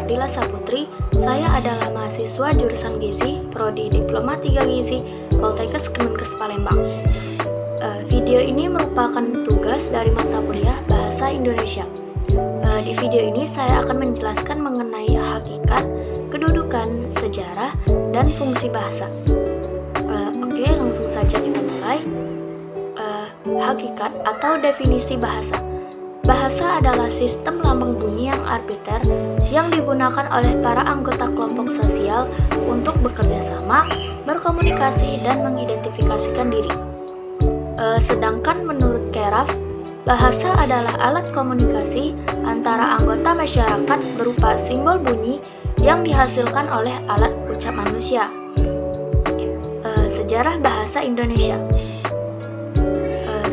Ardila Saputri. Saya adalah mahasiswa jurusan Gizi, Prodi Diploma 3 Gizi, Poltekkes Kemenkes Palembang. Video ini merupakan tugas dari mata kuliah Bahasa Indonesia. Di video ini saya akan menjelaskan mengenai hakikat, kedudukan, sejarah, dan fungsi bahasa. Oke, langsung saja kita mulai. Hakikat atau definisi bahasa. Bahasa adalah sistem lambang bunyi yang arbiter yang digunakan oleh para anggota kelompok sosial untuk bekerja sama, berkomunikasi, dan mengidentifikasikan diri. Sedangkan menurut Keraf, bahasa adalah alat komunikasi antara anggota masyarakat berupa simbol bunyi yang dihasilkan oleh alat ucap manusia. Sejarah bahasa Indonesia.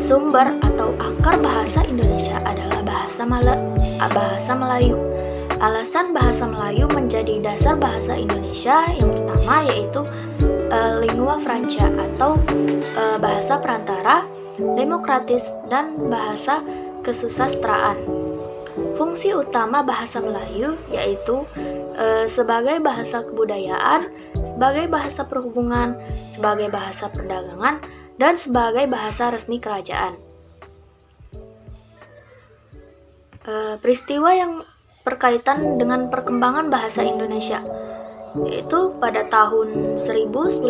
Sumber atau akar bahasa Indonesia adalah bahasa Melayu. Alasan bahasa Melayu menjadi dasar bahasa Indonesia yang pertama yaitu lingua franca atau bahasa perantara, demokratis, dan bahasa kesusastraan. Fungsi utama bahasa Melayu yaitu sebagai bahasa kebudayaan, sebagai bahasa perhubungan, sebagai bahasa perdagangan, dan sebagai bahasa resmi kerajaan. Peristiwa yang berkaitan dengan perkembangan bahasa Indonesia, yaitu pada tahun 1901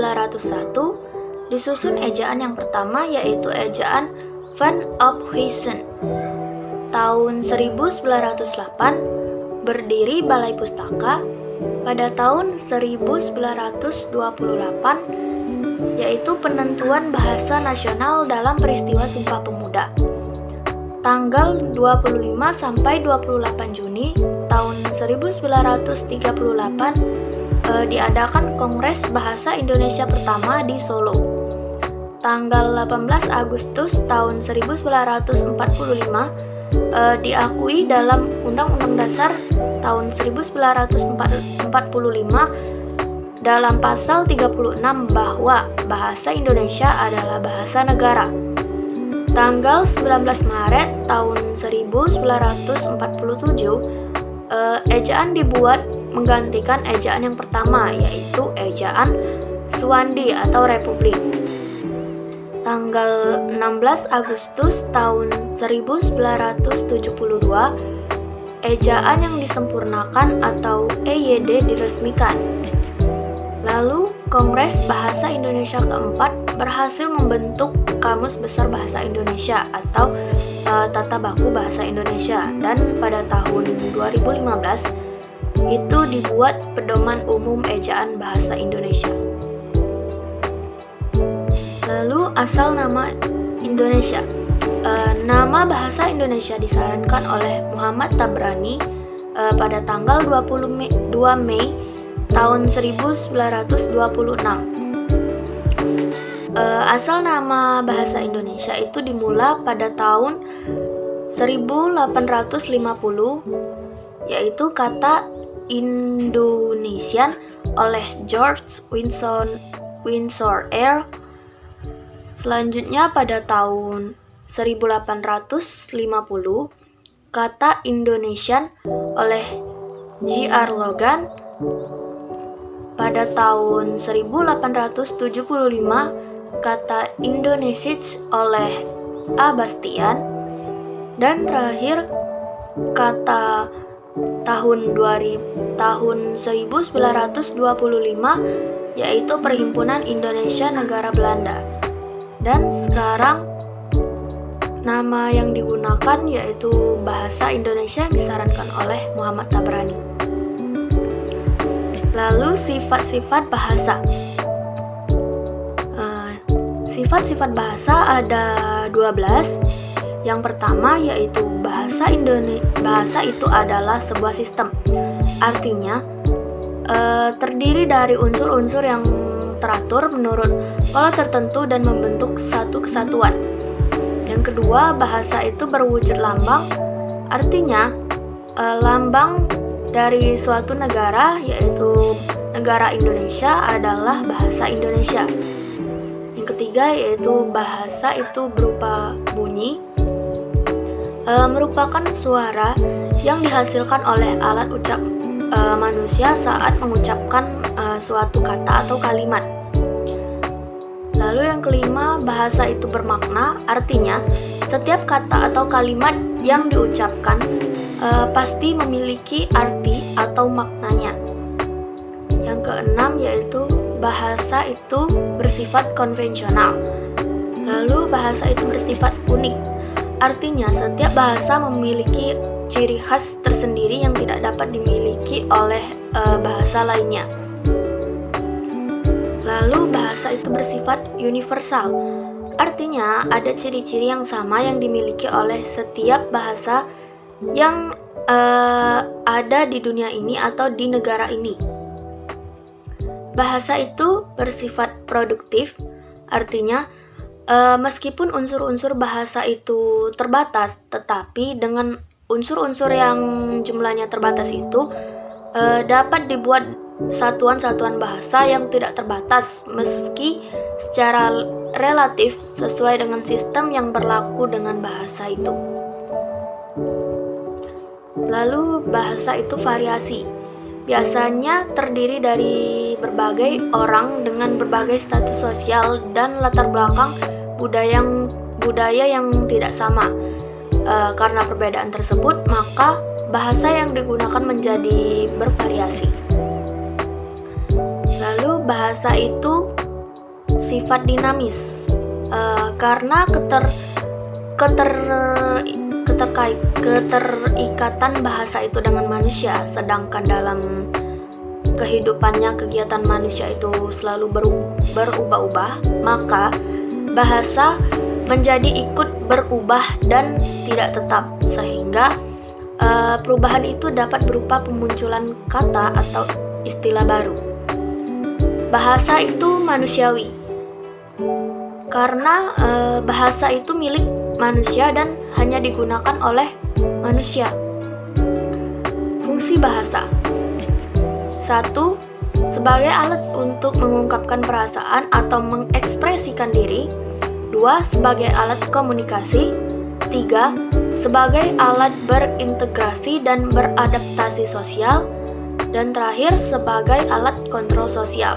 disusun ejaan yang pertama yaitu ejaan Van Ophuijsen. Tahun 1908 berdiri Balai Pustaka. Pada tahun 1928 yaitu penentuan bahasa nasional dalam peristiwa Sumpah Pemuda. Tanggal 25 sampai 28 Juni tahun 1938 diadakan Kongres Bahasa Indonesia pertama di Solo. Tanggal 18 Agustus tahun 1945 diakui dalam Undang-Undang Dasar tahun 1945 dalam pasal 36 bahwa bahasa Indonesia adalah bahasa negara. Tanggal 19 Maret tahun 1947 ejaan dibuat menggantikan ejaan yang pertama yaitu ejaan Suwandi atau Republik. Tanggal 16 Agustus tahun 1972 ejaan yang disempurnakan atau EYD diresmikan. Lalu, Kongres Bahasa Indonesia keempat berhasil membentuk Kamus Besar Bahasa Indonesia atau Tata Baku Bahasa Indonesia, dan pada tahun 2015 itu dibuat Pedoman Umum Ejaan Bahasa Indonesia. Lalu, asal nama Indonesia. Nama bahasa Indonesia disarankan oleh Muhammad Tabrani pada tanggal 2 Mei tahun 1926. Asal nama bahasa Indonesia itu dimula pada tahun 1850, yaitu kata Indonesian oleh George Windsor Eyre. Selanjutnya pada tahun 1850, kata Indonesian oleh J.R. Logan. Pada tahun 1875, kata Indonesisch oleh A. Bastian. Dan terakhir, kata tahun 1925 yaitu Perhimpunan Indonesia Negara Belanda. Dan sekarang nama yang digunakan yaitu bahasa Indonesia yang disarankan oleh Muhammad Tabrani. Lalu sifat-sifat bahasa. Sifat-sifat bahasa ada 12. Yang pertama yaitu bahasa itu adalah sebuah sistem. Artinya terdiri dari unsur-unsur yang teratur menurut pola tertentu dan membentuk satu kesatuan. Yang kedua, bahasa itu berwujud lambang. Artinya lambang dari suatu negara yaitu negara Indonesia adalah bahasa Indonesia. Yang ketiga yaitu bahasa itu berupa bunyi, merupakan suara yang dihasilkan oleh alat ucap manusia saat mengucapkan suatu kata atau kalimat. Lalu yang kelima, bahasa itu bermakna, artinya setiap kata atau kalimat yang diucapkan pasti memiliki arti atau maknanya. Yang keenam yaitu bahasa itu bersifat konvensional. Lalu bahasa itu bersifat unik, artinya setiap bahasa memiliki ciri khas tersendiri yang tidak dapat dimiliki oleh bahasa lainnya. Lalu bahasa itu bersifat universal, artinya ada ciri-ciri yang sama yang dimiliki oleh setiap bahasa yang ada di dunia ini atau di negara ini. Bahasa itu bersifat produktif, artinya meskipun unsur-unsur bahasa itu terbatas, tetapi dengan unsur-unsur yang jumlahnya terbatas itu dapat dibuat satuan-satuan bahasa yang tidak terbatas meski secara relatif sesuai dengan sistem yang berlaku dengan bahasa itu. Lalu bahasa itu variasi. Biasanya terdiri dari berbagai orang dengan berbagai status sosial dan latar belakang budaya yang tidak sama. Karena perbedaan tersebut, maka bahasa yang digunakan menjadi bervariasi. Lalu bahasa itu sifat dinamis karena keterikatan bahasa itu dengan manusia, sedangkan dalam kehidupannya kegiatan manusia itu selalu berubah-ubah, maka bahasa menjadi ikut berubah dan tidak tetap, sehingga perubahan itu dapat berupa pemunculan kata atau istilah baru. Bahasa itu manusiawi karena bahasa itu milik manusia dan hanya digunakan oleh manusia. Fungsi bahasa: 1. Sebagai alat untuk mengungkapkan perasaan atau mengekspresikan diri. 2. Sebagai alat komunikasi. 3. Sebagai alat berintegrasi dan beradaptasi sosial. Dan terakhir, sebagai alat kontrol sosial.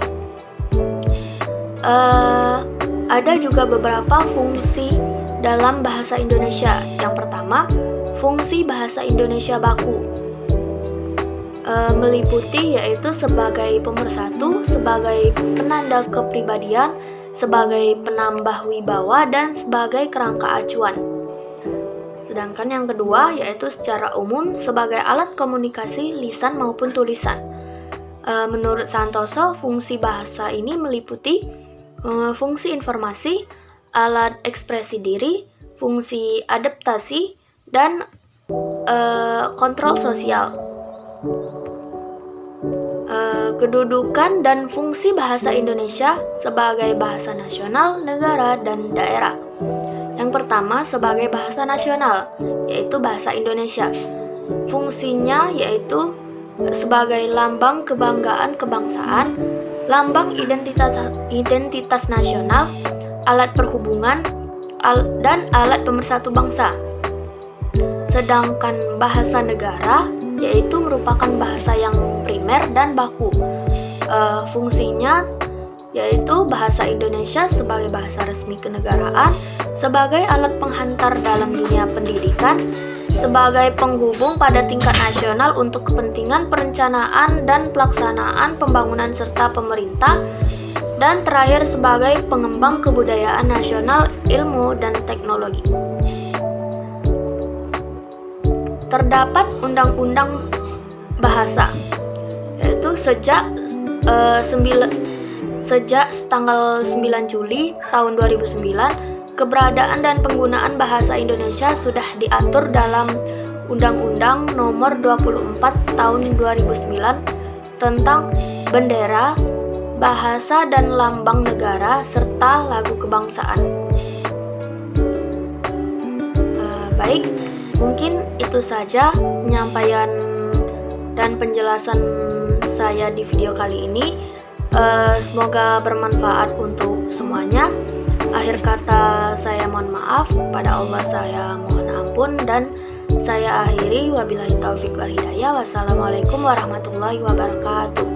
Ada juga beberapa fungsi dalam bahasa Indonesia. Yang pertama, fungsi bahasa Indonesia baku. Meliputi yaitu sebagai pemersatu, sebagai penanda kepribadian, sebagai penambah wibawa, dan sebagai kerangka acuan. Sedangkan yang kedua yaitu secara umum sebagai alat komunikasi lisan maupun tulisan. Menurut Santoso, fungsi bahasa ini meliputi fungsi informasi, alat ekspresi diri, fungsi adaptasi, dan kontrol sosial. Kedudukan dan fungsi bahasa Indonesia sebagai bahasa nasional, negara, dan daerah. Yang pertama, sebagai bahasa nasional, yaitu bahasa Indonesia. Fungsinya yaitu sebagai lambang kebanggaan kebangsaan, lambang identitas nasional, alat perhubungan, dan alat pemersatu bangsa. Sedangkan bahasa negara yaitu merupakan bahasa yang primer dan baku. Fungsinya yaitu bahasa Indonesia sebagai bahasa resmi kenegaraan, sebagai alat penghantar dalam dunia pendidikan, sebagai penghubung pada tingkat nasional untuk kepentingan perencanaan dan pelaksanaan pembangunan serta pemerintah, dan terakhir sebagai pengembang kebudayaan nasional, ilmu, dan teknologi. Terdapat undang-undang bahasa, yaitu sejak tanggal 9 Juli tahun 2009, keberadaan dan penggunaan bahasa Indonesia sudah diatur dalam Undang-Undang Nomor 24 Tahun 2009 tentang bendera, bahasa dan lambang negara, serta lagu kebangsaan. Baik, mungkin itu saja penyampaian dan penjelasan saya di video kali ini. Semoga bermanfaat untuk semuanya. Akhir kata saya mohon maaf, pada Allah saya mohon ampun, dan Saya akhiri, wabillahi taufik wal hidayah. Wassalamualaikum warahmatullahi wabarakatuh.